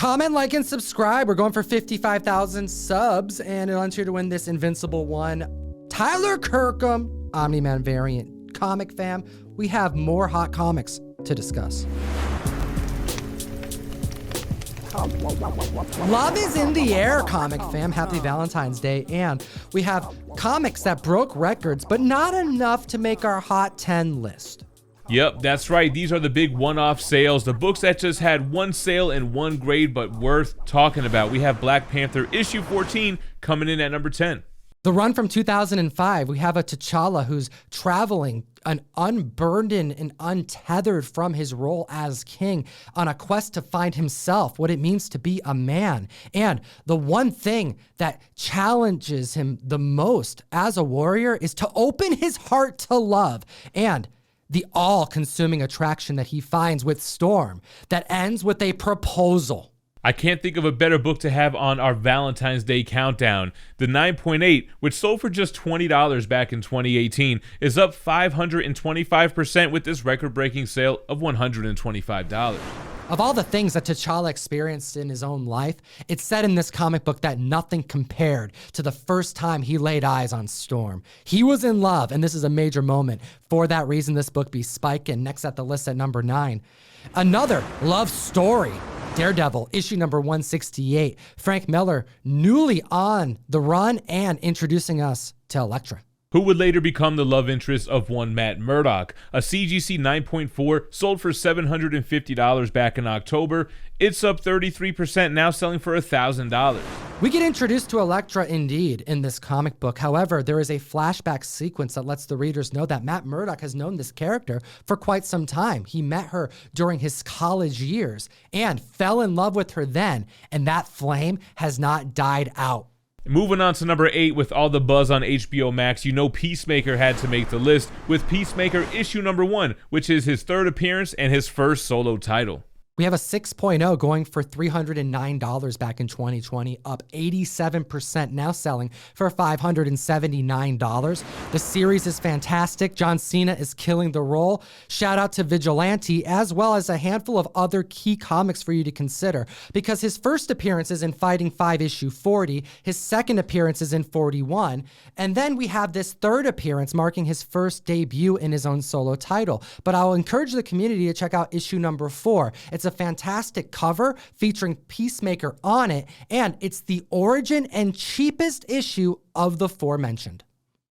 Comment, like, and subscribe. We're going for 55,000 subs, and it'll enter you to win this Invincible 1 Tyler Kirkham Omni-Man variant. Comic fam, we have more hot comics to discuss. Love is in the air, comic fam. Happy Valentine's Day. And we have comics that broke records, but not enough to make our Hot 10 list. Yep, that's right. These are the big one-off sales, the books that just had one sale and one grade, but worth talking about. We have Black Panther issue 14 coming in at number 10. The run from 2005, we have a T'Challa who's traveling, unburdened and untethered from his role as king on a quest to find himself, what it means to be a man. And the one thing that challenges him the most as a warrior is to open his heart to love. And the all-consuming attraction that he finds with Storm that ends with a proposal. I can't think of a better book to have on our Valentine's Day countdown. The 9.8, which sold for just $20 back in 2018, is up 525% with this record-breaking sale of $125. Of all the things that T'Challa experienced in his own life, it's said in this comic book that nothing compared to the first time he laid eyes on Storm. He was in love, and this is a major moment. For that reason, this book be spiking. Next at the list at number 9. Another love story. Daredevil, issue number 168. Frank Miller, newly on the run and introducing us to Elektra, who would later become the love interest of one Matt Murdock. A CGC 9.4 sold for $750 back in October. It's up 33%, now selling for $1,000. We get introduced to Elektra indeed in this comic book. However, there is a flashback sequence that lets the readers know that Matt Murdock has known this character for quite some time. He met her during his college years and fell in love with her then, and that flame has not died out. Moving on to number 8, with all the buzz on HBO Max, you know Peacemaker had to make the list with Peacemaker issue number 1, which is his third appearance and his first solo title. We have a 6.0 going for $309 back in 2020, up 87%, now selling for $579. The series is fantastic. John Cena is killing the role. Shout out to Vigilante, as well as a handful of other key comics for you to consider, because his first appearance is in Fighting 5 issue 40, his second appearance is in 41, and then we have this third appearance marking his first debut in his own solo title. But I'll encourage the community to check out issue number 4. It's a fantastic cover featuring Peacemaker on it, and it's the origin and cheapest issue of the aforementioned.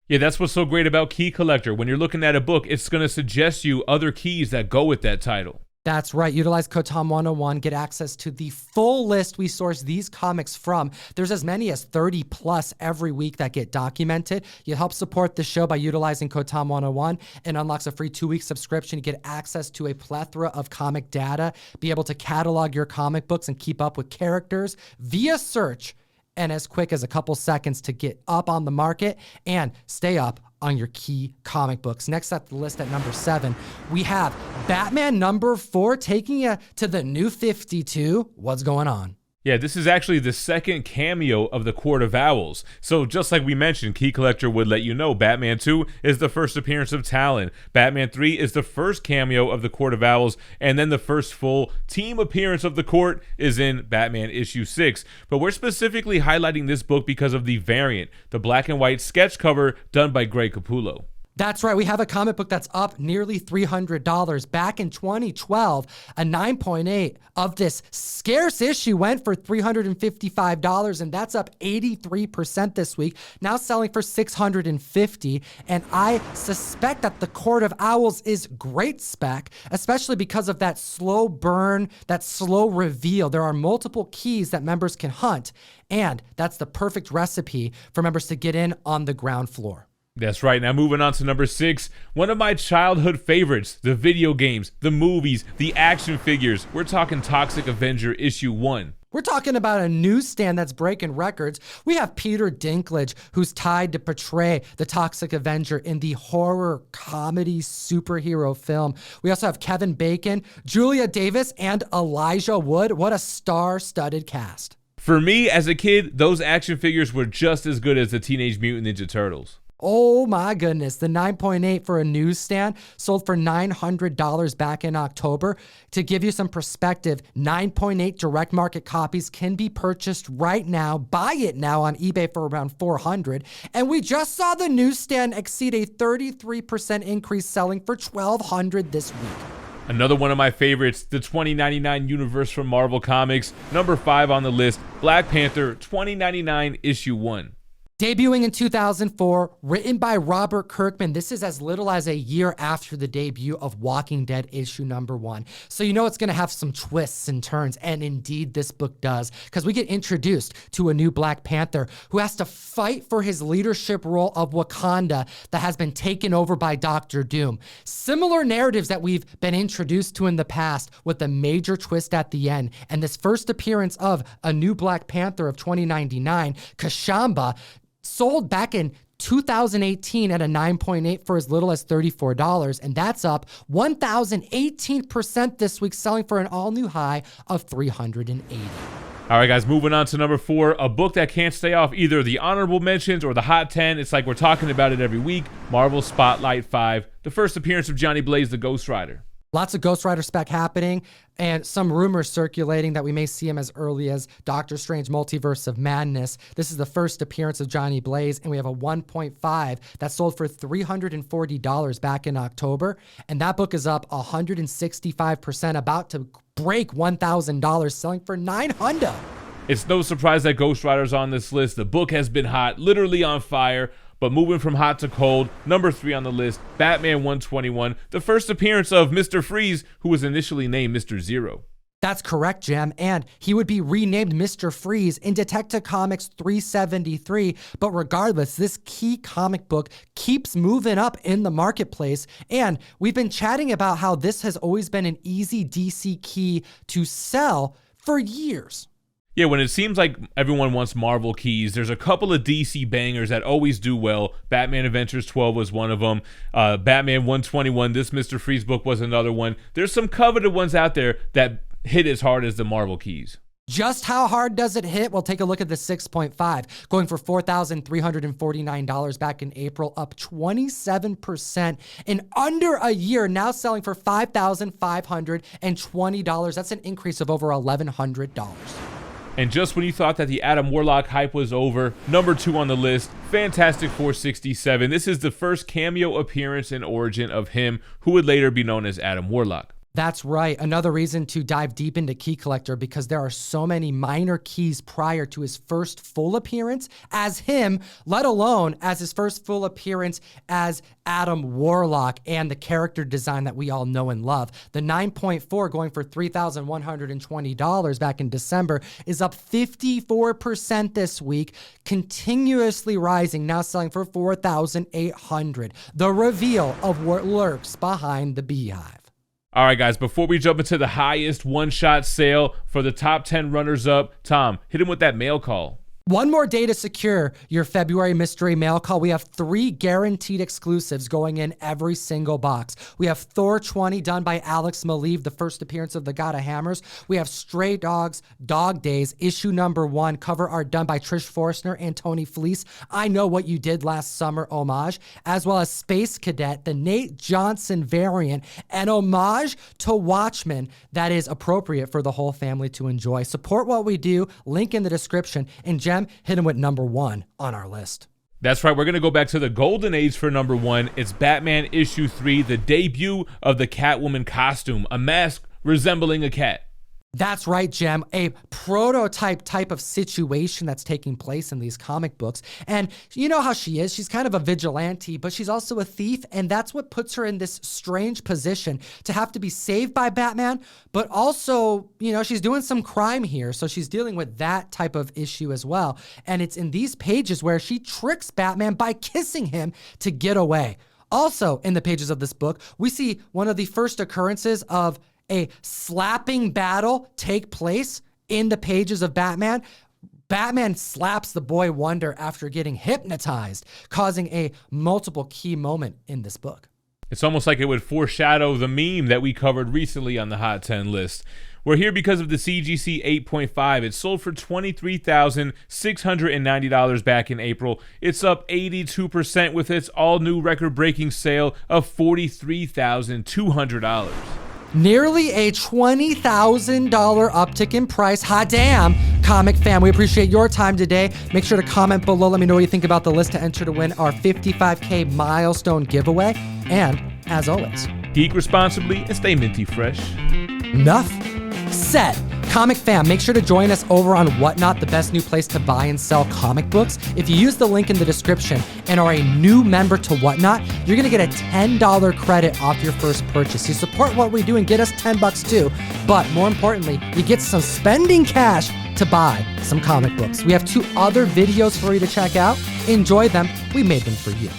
Yeah, that's what's so great about Key Collector. When you're looking at a book, it's going to suggest you other keys that go with that title. That's right. Utilize code Tom101. Get access to the full list we source these comics from. There's as many as 30 plus every week that get documented. You help support the show by utilizing code Tom101 and unlocks a free 2-week subscription. You get access to a plethora of comic data, be able to catalog your comic books and keep up with characters via search, and as quick as a couple seconds to get up on the market and stay up on your key comic books. Next up the list at number 7, we have Batman number 4 taking you to the new 52. What's going on? Yeah, this is actually the second cameo of the Court of Owls. So just like we mentioned, Key Collector would let you know Batman 2 is the first appearance of Talon. Batman 3 is the first cameo of the Court of Owls, and then the first full team appearance of the Court is in Batman issue 6. But we're specifically highlighting this book because of the variant, the black and white sketch cover done by Greg Capullo. That's right. We have a comic book that's up nearly $300. Back in 2012, a 9.8 of this scarce issue went for $355, and that's up 83% this week, now selling for $650. And I suspect that the Court of Owls is great spec, especially because of that slow burn, that slow reveal. There are multiple keys that members can hunt, and that's the perfect recipe for members to get in on the ground floor. That's right. Now moving on to number 6, one of my childhood favorites, the video games, the movies, the action figures. We're talking Toxic Avenger issue 1. We're talking about a newsstand that's breaking records. We have Peter Dinklage, who's tied to portray the Toxic Avenger in the horror comedy superhero film. We also have Kevin Bacon, Julia Davis, and Elijah Wood. What a star-studded cast. For me, as a kid, those action figures were just as good as the Teenage Mutant Ninja Turtles. Oh my goodness. The 9.8 for a newsstand sold for $900 back in October. To give you some perspective, 9.8 direct market copies can be purchased right now. Buy it now on eBay for around $400. And we just saw the newsstand exceed a 33% increase, selling for $1,200 this week. Another one of my favorites, the 2099 universe from Marvel Comics. Number 5 on the list, Black Panther 2099 issue 1. Debuting in 2004, written by Robert Kirkman, this is as little as a year after the debut of Walking Dead issue number 1. So you know it's going to have some twists and turns, and indeed this book does, because we get introduced to a new Black Panther who has to fight for his leadership role of Wakanda that has been taken over by Dr. Doom. Similar narratives that we've been introduced to in the past, with a major twist at the end, and this first appearance of a new Black Panther of 2099, Kashamba, sold back in 2018 at a 9.8 for as little as $34, and that's up 1,018% this week, selling for an all-new high of $380. All right, guys, moving on to number 4, a book that can't stay off either the honorable mentions or the hot 10. It's like we're talking about it every week. Marvel Spotlight 5, the first appearance of Johnny Blaze, the Ghost Rider. Lots of Ghost Rider spec happening, and some rumors circulating that we may see him as early as Doctor Strange Multiverse of Madness. This is the first appearance of Johnny Blaze, and we have a 1.5 that sold for $340 back in October, and that book is up 165%, about to break $1,000, selling for $900. It's no surprise that Ghost Rider's on this list. The book has been hot, literally on fire. But moving from hot to cold, number 3 on the list, Batman 121, the first appearance of Mr. Freeze, who was initially named Mr. Zero. That's correct, Gem, and he would be renamed Mr. Freeze in Detective Comics 373, but regardless, this key comic book keeps moving up in the marketplace, and we've been chatting about how this has always been an easy DC key to sell for years. Yeah, when it seems like everyone wants Marvel keys, there's a couple of DC bangers that always do well. Batman Adventures 12 was one of them. Batman 121, this Mr. Freeze book was another one. There's some coveted ones out there that hit as hard as the Marvel keys. Just how hard does it hit? We'll take a look at the 6.5, going for $4,349 back in April, up 27% in under a year, now selling for $5,520. That's an increase of over $1,100. And just when you thought that the Adam Warlock hype was over, number 2 on the list, Fantastic Four 67. This is the first cameo appearance and origin of him, who would later be known as Adam Warlock. That's right. Another reason to dive deep into Key Collector, because there are so many minor keys prior to his first full appearance as him, let alone as his first full appearance as Adam Warlock and the character design that we all know and love. The 9.4 going for $3,120 back in December is up 54% this week, continuously rising, now selling for $4,800. The reveal of what lurks behind the beehive. All right, guys, before we jump into the highest one-shot sale for the top 10 runners-up, Tom, hit him with that mail call. One more day to secure your February mystery mail call. We have 3 guaranteed exclusives going in every single box. We have Thor 20 done by Alex Maleev, the first appearance of the God of Hammers. We have Stray Dogs, Dog Days, issue number 1, cover art done by Trish Forstner and Tony Fleece. I Know What You Did Last Summer homage, as well as Space Cadet, the Nate Johnson variant, an homage to Watchmen that is appropriate for the whole family to enjoy. Support what we do, link in the description, and hit him with number 1 on our list. That's right, we're going to go back to the golden age for number 1. It's Batman issue 3, the debut of the Catwoman costume, a mask resembling a cat. That's right, Gem, a prototype type of situation that's taking place in these comic books. And you know how she is. She's kind of a vigilante, but she's also a thief, and that's what puts her in this strange position to have to be saved by Batman, but also, you know, she's doing some crime here, so she's dealing with that type of issue as well. And it's in these pages where she tricks Batman by kissing him to get away. Also, in the pages of this book, we see one of the first occurrences of a slapping battle take place in the pages of Batman. Batman slaps the boy Wonder after getting hypnotized, causing a multiple key moment in this book. It's almost like it would foreshadow the meme that we covered recently on the Hot 10 list. We're here because of the CGC 8.5. It sold for $23,690 back in April. It's up 82% with its all-new record-breaking sale of $43,200. Nearly a $20,000 uptick in price. Hot damn, comic fam. We appreciate your time today. Make sure to comment below. Let me know what you think about the list to enter to win our 55K milestone giveaway. And as always, geek responsibly and stay minty fresh. Enough said. Comic fam, make sure to join us over on Whatnot, the best new place to buy and sell comic books. If you use the link in the description and are a new member to Whatnot, you're going to get a $10 credit off your first purchase. You support what we do and get us $10 too, but more importantly, you get some spending cash to buy some comic books. We have 2 other videos for you to check out. Enjoy them. We made them for you.